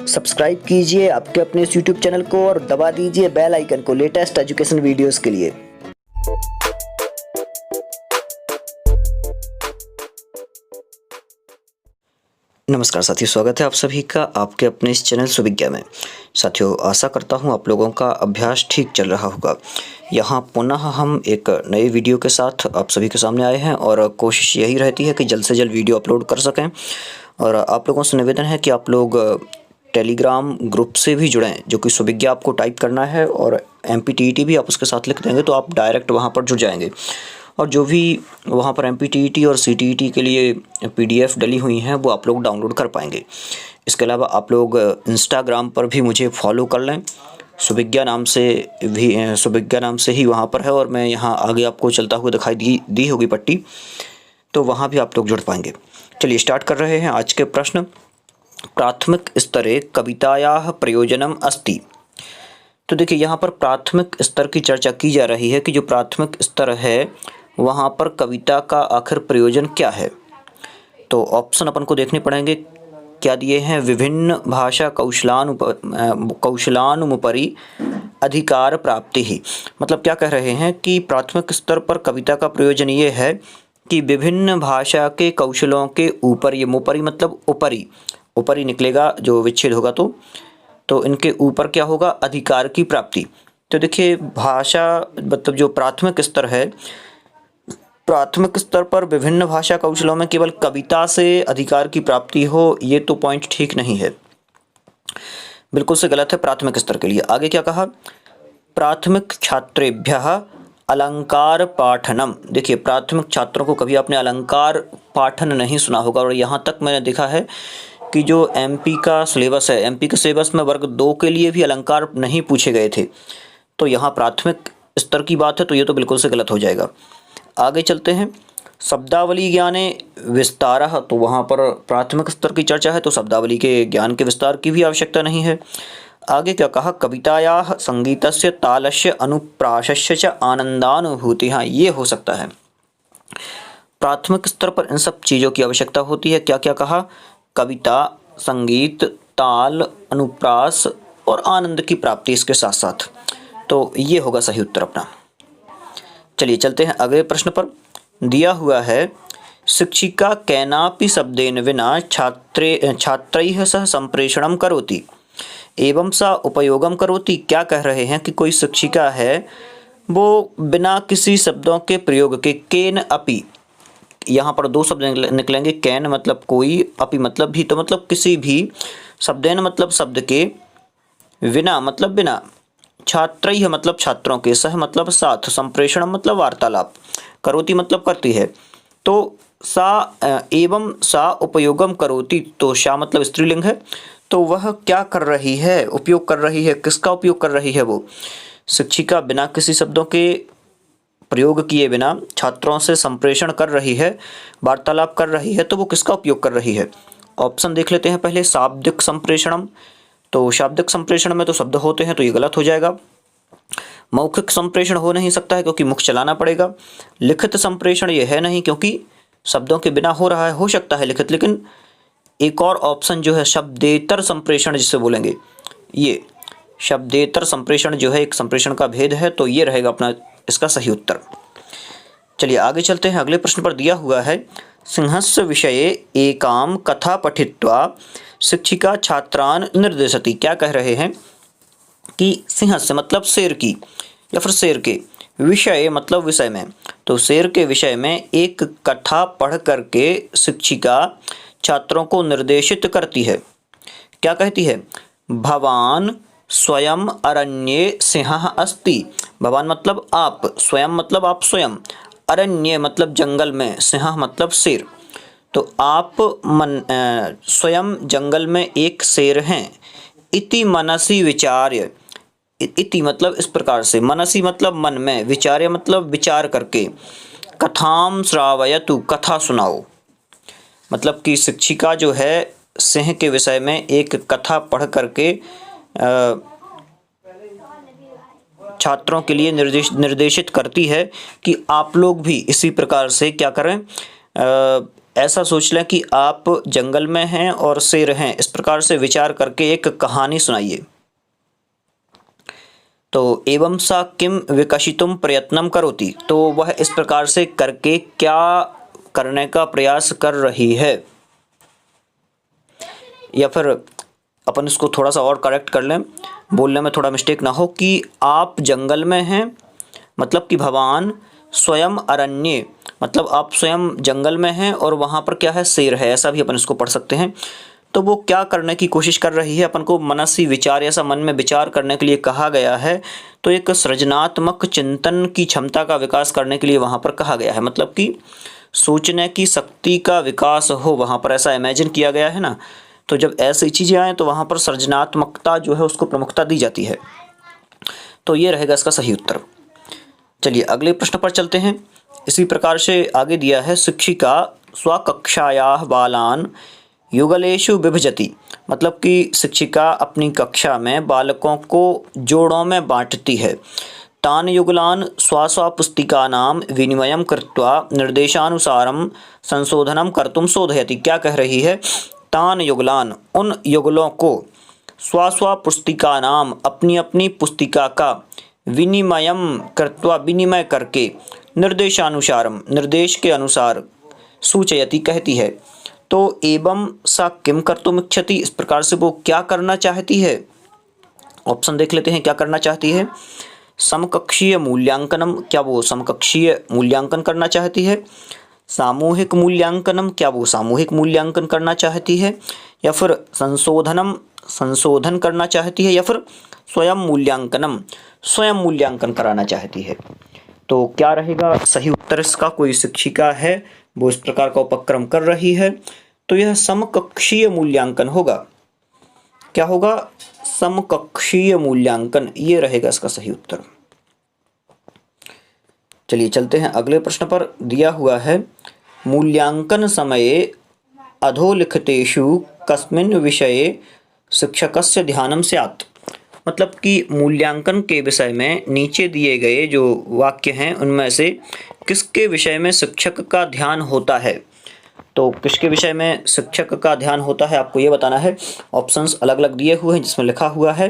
Subscribe कीजिए आपके अपने इस YouTube चैनल को और दबा दीजिए बेल आइकन को लेटेस्ट एजुकेशन वीडियोस के लिए। नमस्कार साथियों, स्वागत है आप सभी का आपके अपने इस चैनल सुविज्ञा में। साथियों, आशा करता हूं आप लोगों का अभ्यास ठीक चल रहा होगा। यहां पुनः हम एक नए वीडियो के साथ आप सभी के सामने आए हैं और कोशिश यही रहती है कि जल्द से जल्द वीडियो अपलोड कर सकें। और आप लोगों से निवेदन है कि आप लोग टेलीग्राम ग्रुप से भी जुड़ें, जो कि सुविज्ञा आपको टाइप करना है और MPTET भी आप उसके साथ लिख देंगे तो आप डायरेक्ट वहाँ पर जुड़ जाएंगे। और जो भी वहाँ पर MPTET और CTET के लिए PDF डली हुई हैं वो आप लोग डाउनलोड कर पाएंगे। इसके अलावा आप लोग इंस्टाग्राम पर भी मुझे फॉलो कर लें, सुविज्ञा नाम से ही वहाँ पर है और मैं यहाँ आगे आपको चलता हुआ दिखाई दी होगी पट्टी, तो वहाँ भी आप लोग जुड़ पाएंगे। चलिए स्टार्ट कर रहे हैं आज के प्रश्न। प्राथमिक स्तरे कवितायाः प्रयोजनम अस्ति। तो देखिए यहाँ पर प्राथमिक स्तर की चर्चा की जा रही है कि जो प्राथमिक स्तर है वहाँ पर कविता का आखिर प्रयोजन क्या है। तो ऑप्शन अपन को देखने पड़ेंगे, क्या दिए हैं। विभिन्न भाषा कौशलानुपरि अधिकार प्राप्ति ही, मतलब क्या कह रहे हैं कि प्राथमिक स्तर पर कविता का प्रयोजन ये है कि विभिन्न भाषा के कौशलों के ऊपर, ये मुपरि मतलब ऊपरी निकलेगा जो विच्छेद होगा तो इनके ऊपर क्या होगा, अधिकार की प्राप्ति। तो देखिए भाषा मतलब जो प्राथमिक स्तर है, प्राथमिक स्तर पर विभिन्न भाषा कौशलों में केवल कविता से अधिकार की प्राप्ति हो, ये तो पॉइंट ठीक नहीं है, बिल्कुल से गलत है प्राथमिक स्तर के लिए। आगे क्या कहा, प्राथमिक छात्रेभ्यः अलंकार पाठनम। देखिए प्राथमिक छात्रों को कभी आपने अलंकार पाठन नहीं सुना होगा और यहाँ तक मैंने देखा है कि जो MP का सिलेबस है, MP के सिलेबस में वर्ग 2 के लिए भी अलंकार नहीं पूछे गए थे। तो यहाँ प्राथमिक स्तर की बात है तो ये तो बिल्कुल से गलत हो जाएगा। आगे चलते हैं। शब्दावली ज्ञाने विस्तारः, तो वहाँ पर प्राथमिक स्तर की चर्चा है तो शब्दावली के ज्ञान के विस्तार की भी आवश्यकता नहीं है। आगे क्या कहा, कवितायाः संगीतस्य तालस्य अनुप्रासस्य च आनंदानुभूति। हाँ, ये हो सकता है। प्राथमिक स्तर पर इन सब चीज़ों की आवश्यकता होती है। क्या क्या कहा, कविता, संगीत, ताल, अनुप्रास और आनंद की प्राप्ति इसके साथ साथ। तो ये होगा सही उत्तर अपना। चलिए चलते हैं अगले प्रश्न पर। दिया हुआ है, शिक्षिका केनापि शब्देन विना छात्रैः सह संप्रेषणं करोति एवं सा उपयोगम करोति। क्या कह रहे हैं कि कोई शिक्षिका है वो बिना किसी शब्दों के प्रयोग के, केन अपि, यहाँ पर 2 शब्द निकलेंगे, कैन मतलब कोई, अपि मतलब भी, तो मतलब किसी भी, शब्देन मतलब शब्द के, विना मतलब बिना, छात्रैः मतलब छात्रों के, सह मतलब साथ, संप्रेषण मतलब वार्तालाप, करोति मतलब करती है। तो सा एवं सा उपयोगम करोति, तो शा मतलब स्त्रीलिंग है, तो वह क्या कर रही है, उपयोग कर रही है। किसका उपयोग कर रही है वो, शिक्षिका बिना किसी शब्दों के प्रयोग किए बिना छात्रों से संप्रेषण कर रही है, वार्तालाप कर रही है, तो वो किसका उपयोग कर रही है। ऑप्शन देख लेते हैं पहले। शाब्दिक संप्रेषणम, तो शाब्दिक संप्रेषण में तो शब्द होते हैं तो ये गलत हो जाएगा। मौखिक संप्रेषण हो नहीं सकता है क्योंकि मुख चलाना पड़ेगा। लिखित संप्रेषण ये है नहीं क्योंकि शब्दों के बिना हो रहा है, हो सकता है लिखित, लेकिन एक और ऑप्शन जो है शब्देतर संप्रेषण जिसे बोलेंगे, ये शब्देतर संप्रेषण जो है एक संप्रेषण का भेद है, तो ये रहेगा अपना इसका सही उत्तर। चलिए आगे चलते हैं। अगले प्रश्न पर दिया हुआ है, सिंहस्य विषये एकाम कथा पठित्वा शिक्षिका छात्रान निर्देशति। क्या कह रहे हैं कि सिंहस्य मतलब शेर की या फिर शेर के, विषय मतलब विषय में, तो शेर के विषय में एक कथा पढ़ करके शिक्षिका छात्रों को निर्देशित करती है। क्या कहती है, भवान स्वयं अरण्ये सिंहः अस्ति। भवान मतलब आप, स्वयं मतलब आप स्वयं, अरण्य मतलब जंगल में, सिंह मतलब शेर, तो आप स्वयं जंगल में एक शेर हैं। इति मनसि विचार्य, इति मतलब इस प्रकार से, मनसि मतलब मन में, विचार्य मतलब विचार करके, कथाम श्रावयतु कथा सुनाओ। मतलब कि शिक्षिका जो है सिंह के विषय में एक कथा पढ़ करके छात्रों के लिए निर्देशित करती है कि आप लोग भी इसी प्रकार से क्या करें, ऐसा सोच लें कि आप जंगल में हैं और शेर हैं, इस प्रकार से विचार करके एक कहानी सुनाइए। तो एवं सा किम विकशितुम प्रयत्नम करोति, तो वह इस प्रकार से करके क्या करने का प्रयास कर रही है। या फिर अपन इसको थोड़ा सा और करेक्ट कर लें, बोलने में थोड़ा मिस्टेक ना हो, कि आप जंगल में हैं, मतलब कि भगवान स्वयं अरण्य, मतलब आप स्वयं जंगल में हैं और वहाँ पर क्या है, शेर है, ऐसा भी अपन इसको पढ़ सकते हैं। तो वो क्या करने की कोशिश कर रही है, अपन को मनसी विचार, ऐसा मन में विचार करने के लिए कहा गया है। तो एक सृजनात्मक चिंतन की क्षमता का विकास करने के लिए वहाँ पर कहा गया है, मतलब कि सोचने की शक्ति का विकास हो, वहाँ पर ऐसा इमेजिन किया गया है ना। तो जब ऐसी चीज़ें आएँ तो वहाँ पर सृजनात्मकता जो है उसको प्रमुखता दी जाती है। तो ये रहेगा इसका सही उत्तर। चलिए अगले प्रश्न पर चलते हैं। इसी प्रकार से आगे दिया है, शिक्षिका स्वकक्षायाः बालान युगलेषु विभजति, मतलब कि शिक्षिका अपनी कक्षा में बालकों को जोड़ों में बांटती है। तान युगलान स्वस्वपुस्तिकानां विनिमयं कृत्वा निर्देशानुसारं संशोधनं कर्तुं शोधयति। क्या कह रही है, तान युगलान, उन युगलों को, स्वस्वपुस्तिकानां, अपनी अपनी पुस्तिका का, विनिमयं कृत्वा, विनिमय करके, निर्देशानुसारम, निर्देश के अनुसार, सूचयति, कहती है। तो एवं सा किम कर्तुम इच्छति, इस प्रकार से वो क्या करना चाहती है। ऑप्शन देख लेते हैं क्या करना चाहती है। समकक्षीय मूल्यांकनम, क्या वो समकक्षीय मूल्यांकन करना चाहती है। सामूहिक मूल्यांकनम, क्या वो सामूहिक मूल्यांकन करना चाहती है। या फिर संशोधनम, संशोधन करना चाहती है। या फिर स्वयं मूल्यांकनम, स्वयं मूल्यांकन कराना चाहती है। तो क्या रहेगा सही उत्तर इसका। कोई शिक्षिका है वो इस प्रकार का उपक्रम कर रही है, तो यह समकक्षीय मूल्यांकन होगा। क्या होगा, समकक्षीय मूल्यांकन, ये रहेगा इसका सही उत्तर। चलिए चलते हैं अगले प्रश्न पर। दिया हुआ है, मूल्यांकन समये अधोलिखितेषु कस्मिन् विषये शिक्षकस्य ध्यानं स्यात्, मतलब कि मूल्यांकन के विषय में नीचे दिए गए जो वाक्य हैं उनमें से किसके विषय में शिक्षक का ध्यान होता है। तो किसके विषय में शिक्षक का ध्यान होता है आपको ये बताना है। ऑप्शंस अलग अलग दिए हुए हैं, जिसमें लिखा हुआ है,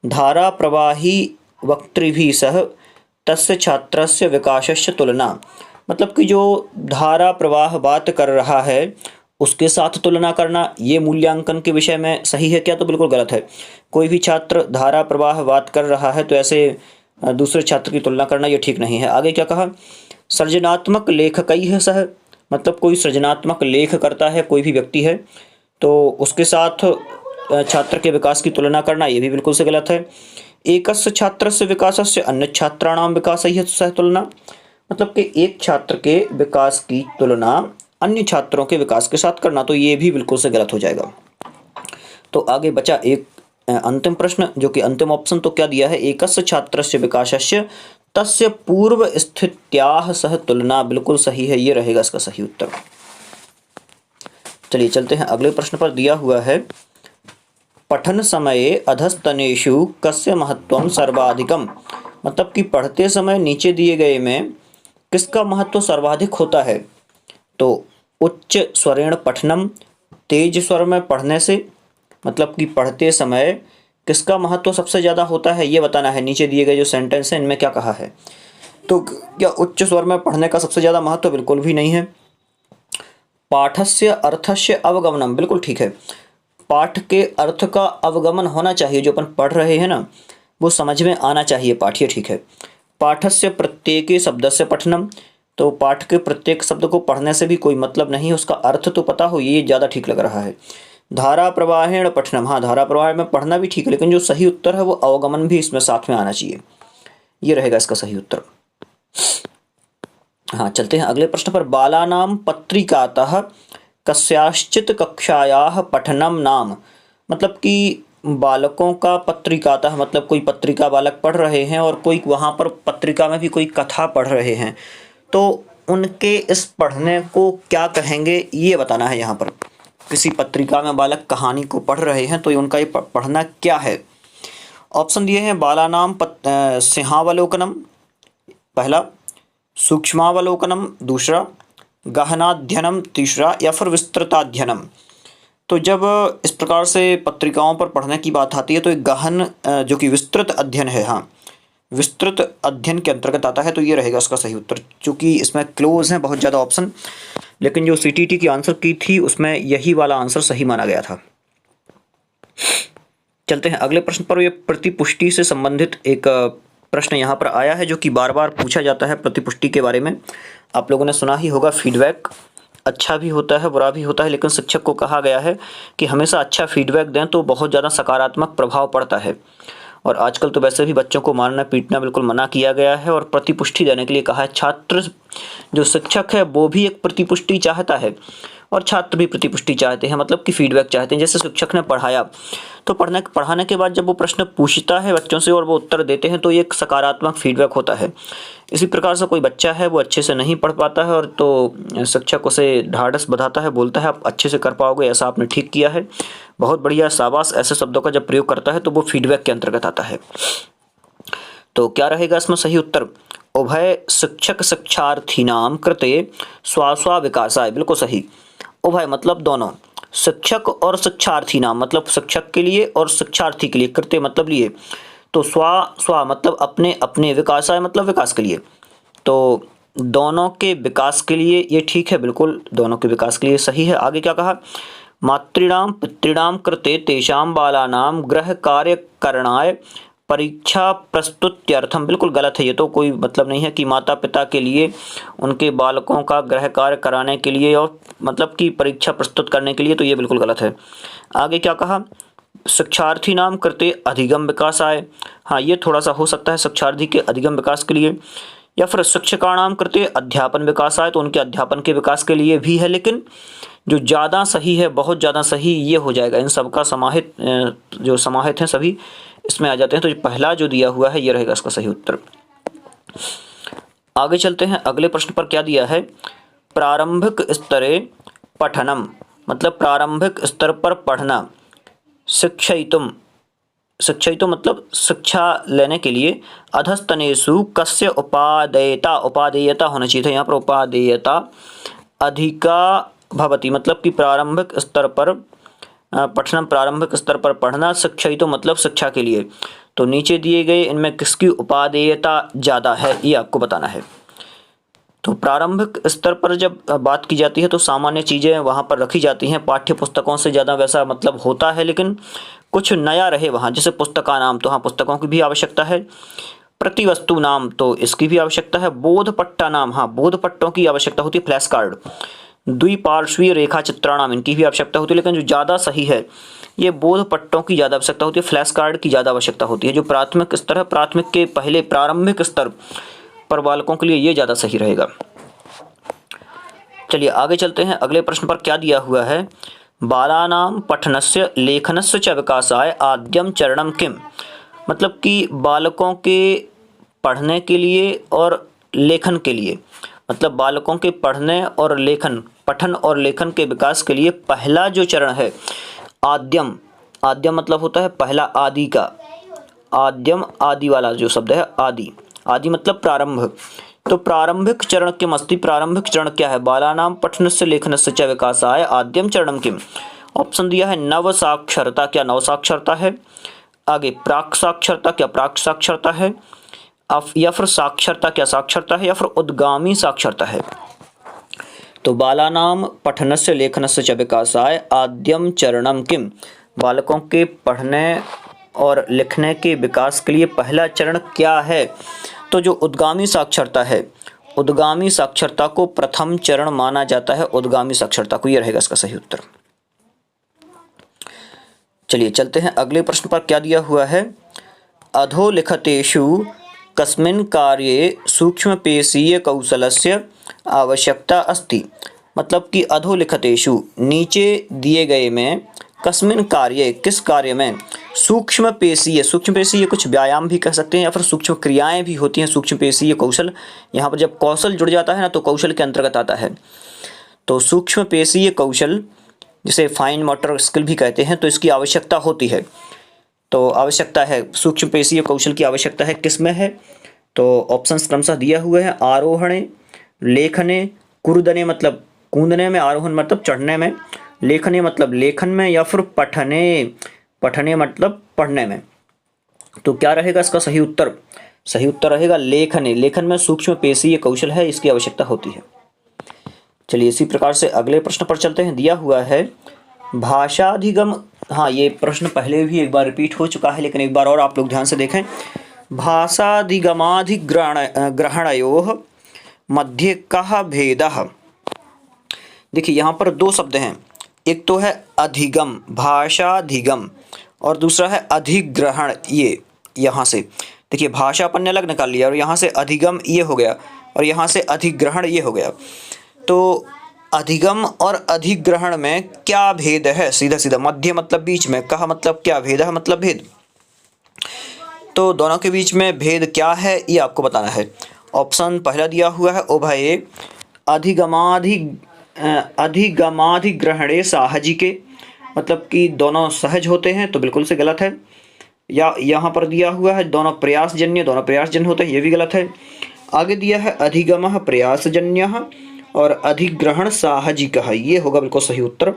धारा प्रवाही वक्तृभिः सह तस्य छात्रस्य विकासस्य तुलना, मतलब कि जो धारा प्रवाह बात कर रहा है उसके साथ तुलना करना, ये मूल्यांकन के विषय में सही है क्या, तो बिल्कुल गलत है। कोई भी छात्र धारा प्रवाह बात कर रहा है तो ऐसे दूसरे छात्र की तुलना करना ये ठीक नहीं है। आगे क्या कहा, सृजनात्मक लेखकैः सह, मतलब कोई सृजनात्मक लेख करता है, कोई भी व्यक्ति है, तो उसके साथ छात्र के विकास की तुलना करना ये भी बिल्कुल से गलत है। एकस्य छात्रस्य विकासस्य अन्य छात्राणां विकासैः सह तुलना, मतलब कि एक छात्र के विकास की तुलना अन्य छात्रों के विकास के साथ करना, तो ये भी बिल्कुल से गलत हो जाएगा। तो आगे बचा एक अंतिम प्रश्न, जो कि अंतिम ऑप्शन तो क्या दिया है, एकस्य छात्रस्य विकासस्य तस्य पूर्व स्थित्याः सह तुलना, बिल्कुल सही है, ये रहेगा इसका सही उत्तर। चलिए चलते हैं अगले प्रश्न पर। दिया हुआ है, पठन समये अधस्तनेषु कस्य महत्वं सर्वाधिकम, मतलब कि पढ़ते समय नीचे दिए गए में किसका महत्व सर्वाधिक होता है। तो उच्च स्वरेण पठनम, तेज स्वर में पढ़ने से, मतलब कि पढ़ते समय किसका महत्व सबसे ज़्यादा होता है ये बताना है। नीचे दिए गए जो सेंटेंस हैं इनमें क्या कहा है, तो क्या उच्च स्वर में पढ़ने का सबसे ज़्यादा महत्व, बिल्कुल भी नहीं है। पाठस्य अर्थस्य अवगमनम, बिल्कुल ठीक है, पाठ के अर्थ का अवगमन होना चाहिए, जो अपन पढ़ रहे हैं ना वो समझ में आना चाहिए पाठ, ये ठीक है। पाठस्य प्रत्येके शब्दस्य पठनम, तो पाठ के प्रत्येक शब्द को पढ़ने से भी कोई मतलब नहीं है, उसका अर्थ तो पता हो, ये ज़्यादा ठीक लग रहा है। धारा प्रवाहेण पठनम, हाँ धारा प्रवाह में पढ़ना भी ठीक है, लेकिन जो सही उत्तर है वो अवगमन भी इसमें साथ में आना चाहिए, ये रहेगा इसका सही उत्तर। हाँ चलते हैं अगले प्रश्न पर। बालानां पत्रिकातः कस्याश्चित् कक्षायाः पठनम नाम, मतलब कि बालकों का पत्रिकातः, मतलब कोई पत्रिका बालक पढ़ रहे हैं और कोई वहाँ पर पत्रिका में भी कोई कथा पढ़ रहे हैं, तो उनके इस पढ़ने को क्या कहेंगे ये बताना है। यहाँ पर किसी पत्रिका में बालक कहानी को पढ़ रहे हैं तो उनका ये पढ़ना क्या है। ऑप्शन दिए हैं, बालानाम सिंहावलोकनम पहला, सूक्ष्मावलोकनम दूसरा, गहनाध्ययनम तीसरा, या फिर विस्तृताध्ययनम। तो जब इस प्रकार से पत्रिकाओं पर पढ़ने की बात आती है तो एक गहन जो कि विस्तृत अध्ययन है, हाँ विस्तृत अध्ययन के अंतर्गत आता है, तो ये रहेगा उसका सही उत्तर। चूँकि इसमें क्लोज हैं बहुत ज़्यादा ऑप्शन, लेकिन जो CTT की आंसर की थी उसमें यही वाला आंसर सही माना गया था। चलते हैं अगले प्रश्न पर। ये प्रतिपुष्टि से संबंधित एक प्रश्न यहाँ पर आया है जो कि बार बार पूछा जाता है प्रतिपुष्टि के बारे में। आप लोगों ने सुना ही होगा, फीडबैक अच्छा भी होता है बुरा भी होता है, लेकिन शिक्षक को कहा गया है कि हमेशा अच्छा फीडबैक दें तो बहुत ज़्यादा सकारात्मक प्रभाव पड़ता है। और आजकल तो वैसे भी बच्चों को मारना पीटना बिल्कुल मना किया गया है और प्रतिपुष्टि देने के लिए कहा है। छात्र जो शिक्षक है वो भी एक प्रतिपुष्टि चाहता है और छात्र भी प्रतिपुष्टि चाहते हैं, मतलब कि फीडबैक चाहते हैं। जैसे शिक्षक ने पढ़ाया तो पढ़ाने के बाद जब वो प्रश्न पूछता है बच्चों से और वो उत्तर देते हैं तो ये एक सकारात्मक फीडबैक होता है। इसी प्रकार से कोई बच्चा है वो अच्छे से नहीं पढ़ पाता है और तो शिक्षक उसे ढाढ़स बंधाता है, बोलता है आप अच्छे से कर पाओगे, ऐसा आपने ठीक किया है, बहुत बढ़िया, शाबाश, ऐसे शब्दों का जब प्रयोग करता है तो वो फीडबैक के अंतर्गत आता है। तो क्या रहेगा इसमें सही उत्तर? उभय शिक्षक शिक्षार्थीनाम कृते स्वास्वा विकासाय, बिल्कुल सही। उभय मतलब दोनों, शिक्षक और शिक्षार्थी नाम मतलब शिक्षक के लिए और शिक्षार्थी के लिए, कृत्य मतलब लिए, तो स्वा मतलब अपने अपने, विकासाय मतलब विकास के लिए, तो दोनों के विकास के लिए ये ठीक है, बिल्कुल दोनों के विकास के लिए सही है। आगे क्या कहा? मातृणाम पितृणाम कृते तेषां बालानां गृह कार्य करणाय परीक्षा प्रस्तुत्यर्थम, बिल्कुल गलत है, ये तो कोई मतलब नहीं है कि माता पिता के लिए उनके बालकों का गृह कार्य कराने के लिए और मतलब कि परीक्षा प्रस्तुत करने के लिए, तो ये बिल्कुल गलत है। आगे क्या कहा? शिक्षार्थी नाम करते अधिगम विकास आए, हाँ ये थोड़ा सा हो सकता है शिक्षार्थी के अधिगम विकास के लिए, या फिर शिक्षकाणाम करते अध्यापन विकास आए तो उनके अध्यापन के विकास के लिए भी है, लेकिन जो ज़्यादा सही है, बहुत ज़्यादा सही ये हो जाएगा, इन सब का समाहित जो समाहित हैं सभी इसमें आ जाते हैं, तो जो पहला जो दिया हुआ है ये रहेगा इसका सही उत्तर। आगे चलते हैं अगले प्रश्न पर। क्या दिया है? प्रारंभिक स्तरे पठनम मतलब प्रारंभिक स्तर पर पढ़ना, शिक्षयितुम मतलब शिक्षा लेने के लिए, अधस्तनेषु कस्य उपादेयता होना चाहिए था, यहाँ पर उपादेयता अधिका भवति मतलब कि प्रारंभिक स्तर पर पठनम प्रारंभिक स्तर पर पढ़ना, शिक्षयितुम मतलब शिक्षा के लिए, तो नीचे दिए गए इनमें किसकी उपादेयता ज़्यादा है ये आपको बताना है। तो प्रारंभिक स्तर पर जब बात की जाती है तो सामान्य चीज़ें वहाँ पर रखी जाती हैं, पाठ्य पुस्तकों से ज़्यादा वैसा मतलब होता है, लेकिन कुछ नया रहे वहाँ, जैसे पुस्तका नाम, तो हाँ पुस्तकों की भी आवश्यकता है, प्रतिवस्तु नाम तो इसकी भी आवश्यकता है, बोध पट्टा नाम, हाँ बोध पट्टों की आवश्यकता होती है, फ्लैश कार्ड, द्विपार्श्वीय रेखा चित्राणाम इनकी भी आवश्यकता होती है, लेकिन जो ज़्यादा सही है ये बोध पट्टों की ज़्यादा आवश्यकता होती है, फ्लैश कार्ड की ज़्यादा आवश्यकता होती है। जो प्राथमिक स्तर है, प्राथमिक के पहले प्रारंभिक स्तर पर बालकों के लिए ये ज़्यादा सही रहेगा। चलिए आगे चलते हैं अगले प्रश्न पर। क्या दिया हुआ है? बालानां पठनस्य लेखनस्य च विकासाय आद्यम चरणम किम, मतलब कि बालकों के पढ़ने के लिए और लेखन के लिए, मतलब बालकों के पढ़ने और लेखन, पठन और लेखन के विकास के लिए पहला जो चरण है आद्यम, आद्यम मतलब होता है पहला, आदि का, आद्यम आदि वाला जो शब्द है आदि, आदि मतलब प्रारंभ, तो प्रारंभिक चरण किम अस्ति, प्रारंभिक चरण क्या है? बालानां पठनस्य लेखनस्य च विकासाय आद्यम चरणम किम। ऑप्शन दिया है नव साक्षरता, क्या नव साक्षरता है? आगे प्राक साक्षरता, क्या प्राक साक्षरता है? या फिर साक्षरता, क्या साक्षरता है? या फिर उद्गामी साक्षरता है? तो बालानां पठनस्य लेखनस्य च विकासाय आद्यम चरणम किम, बालकों के पढ़ने और लिखने के विकास के लिए पहला चरण क्या है? तो जो उद्गामी साक्षरता है, उद्गामी साक्षरता को प्रथम चरण माना जाता है, उद्गामी साक्षरता को, ये रहेगा इसका सही उत्तर। चलिए चलते हैं अगले प्रश्न पर। क्या दिया हुआ है? अधोलिखितेषु कस्मिन् कार्ये सूक्ष्मपेशीय कौशलस्य आवश्यकता अस्ति, मतलब कि अधोलिखितेषु नीचे दिए गए में, कस्मिन् कार्ये किस कार्य में, सूक्ष्म पेशीय कुछ व्यायाम भी कह सकते हैं या फिर सूक्ष्म क्रियाएं भी होती हैं, सूक्ष्म पेशीय कौशल, यहाँ पर जब कौशल जुड़ जाता है ना तो कौशल के अंतर्गत आता है, तो सूक्ष्म पेशीय कौशल जिसे फाइन मोटर स्किल भी कहते हैं, तो इसकी आवश्यकता होती है, तो आवश्यकता है सूक्ष्म पेशीय कौशल की आवश्यकता है किस में है? तो ऑप्शंस क्रमशः दिया हुआ है, आरोहणे, लेखने, कुर्दने मतलब कूदने में, आरोहण मतलब चढ़ने में, लेखने मतलब लेखन में, या फिर पठने, पठने मतलब पढ़ने में। तो क्या रहेगा इसका सही उत्तर? सही उत्तर रहेगा लेखने। लेखन में सूक्ष्म पेशीय कौशल है, इसकी आवश्यकता होती है। चलिए इसी प्रकार से अगले प्रश्न पर चलते हैं। दिया हुआ है भाषाधिगम, हाँ ये प्रश्न पहले भी एक बार रिपीट हो चुका है, लेकिन एक बार और आप लोग ध्यान से देखें। भाषाधिगमाधिग्रहणयोः मध्ये कः भेदः? देखिए यहाँ पर दो शब्द हैं, एक तो है अधिगम, भाषाधिगम, और दूसरा है अधिग्रहण। ये यहाँ से देखिए भाषा अपन ने अलग निकाल लिया, और यहाँ से अधिगम ये हो गया, और यहाँ से अधिग्रहण ये हो गया। तो अधिगम और अधिग्रहण में क्या भेद है? सीधा सीधा मध्य मतलब बीच में, कहा मतलब क्या, भेद मतलब भेद। तो दोनों के बीच में भेद क्या है ये आपको बताना है। ऑप्शन पहला दिया हुआ है उभये अधिगमाधिग्रहणे साहजिके, मतलब कि दोनों सहज होते हैं, तो बिल्कुल से गलत है। या यहाँ पर दिया हुआ है दोनों प्रयासजन्य, दोनों प्रयासजन्य होते हैं, ये भी गलत है। आगे दिया है अधिगमः प्रयासजन्यः और अधिग्रहण साहजिकः, ये होगा बिल्कुल सही उत्तर।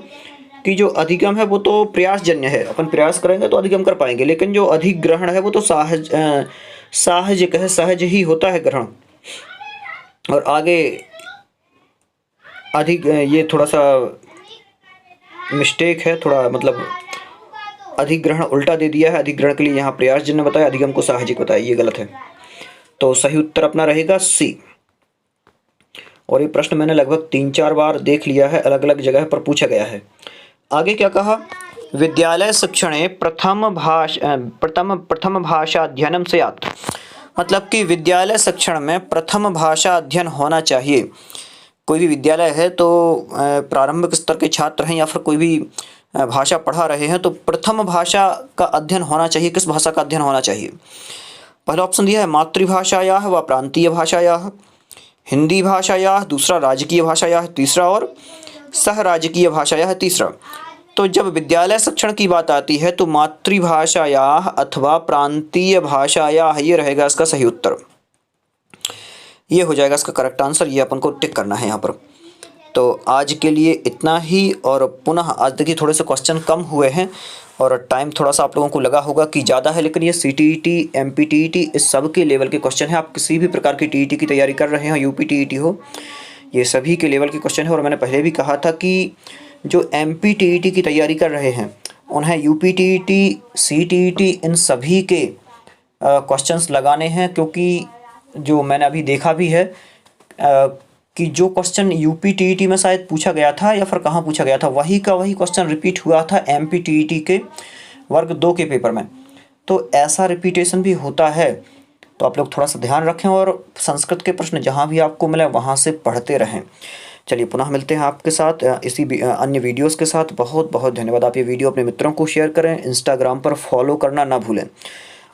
कि जो अधिगम है वो तो प्रयासजन्य है, अपन प्रयास करेंगे तो अधिगम कर पाएंगे, लेकिन जो अधिग्रहण है वो तो साहजिक है, सहज ही होता है ग्रहण। और आगे ये थोड़ा सा मिस्टेक है, थोड़ा मतलब अधिग्रहण उल्टा दे दिया है, अधिग्रहण के लिए यहाँ प्रयासजन्य बताया, अधिगम को साहजिक बताया, ये गलत है। तो सही उत्तर अपना रहेगा सी। और ये प्रश्न मैंने लगभग 3-4 बार देख लिया है, अलग अलग जगह पर पूछा गया है। आगे क्या कहा? विद्यालय शिक्षणे प्रथम भाषा अध्ययनम स्यात्, मतलब कि विद्यालय शिक्षण में प्रथम भाषा अध्ययन होना चाहिए। कोई भी विद्यालय है तो प्रारंभिक स्तर के छात्र हैं या फिर कोई भी भाषा पढ़ा रहे हैं, तो प्रथम भाषा का अध्ययन होना चाहिए। किस भाषा का अध्ययन होना चाहिए? पहला ऑप्शन दिया है मातृभाषायाः व प्रांतीय भाषायाः, हिंदी भाषायाः, दूसरा राजकीय भाषायाः, तीसरा और सह राजकीय भाषायाः, तीसरा। तो जब विद्यालय शिक्षण की बात आती है तो मातृभाषायाः अथवा प्रांतीय भाषायाः, ये रहेगा इसका सही उत्तर। ये हो जाएगा इसका करेक्ट आंसर, ये अपन को टिक करना है यहाँ पर। तो आज के लिए इतना ही, और पुनः आज देखिए थोड़े से क्वेश्चन कम हुए हैं और टाइम थोड़ा सा आप लोगों को लगा होगा कि ज़्यादा है, लेकिन ये CTET, MPTET इस सब के लेवल के क्वेश्चन हैं। आप किसी भी प्रकार की TET की तैयारी कर रहे हैं, UPTET हो, ये सभी के लेवल के क्वेश्चन है। और मैंने पहले भी कहा था कि जो MPTET की तैयारी कर रहे हैं उन्हें UPTET, CTET इन सभी के क्वेश्चंस लगाने हैं, क्योंकि जो मैंने अभी देखा भी है कि जो क्वेश्चन UPTET में शायद पूछा गया था या फिर कहाँ पूछा गया था, वही का वही क्वेश्चन रिपीट हुआ था MPTET के वर्ग 2 के पेपर में। तो ऐसा रिपीटेशन भी होता है, तो आप लोग थोड़ा सा ध्यान रखें और संस्कृत के प्रश्न जहाँ भी आपको मिले वहाँ से पढ़ते रहें। चलिए पुनः मिलते हैं आपके साथ इसी अन्य वीडियोस के साथ। बहुत बहुत धन्यवाद। आप ये वीडियो अपने मित्रों को शेयर करें, इंस्टाग्राम पर फॉलो करना ना भूलें,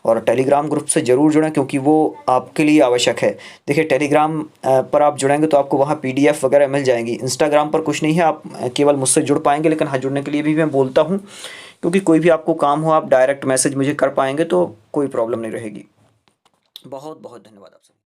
और टेलीग्राम ग्रुप से ज़रूर जुड़ें, क्योंकि वो आपके लिए आवश्यक है। देखिए टेलीग्राम पर आप जुड़ेंगे तो आपको वहाँ PDF वगैरह मिल जाएंगी। इंस्टाग्राम पर कुछ नहीं है, आप केवल मुझसे जुड़ पाएंगे, लेकिन हाँ जुड़ने के लिए भी मैं बोलता हूँ, क्योंकि कोई भी आपको काम हो आप डायरेक्ट मैसेज मुझे कर पाएंगे तो कोई प्रॉब्लम नहीं रहेगी। बहुत बहुत धन्यवाद आप सभी।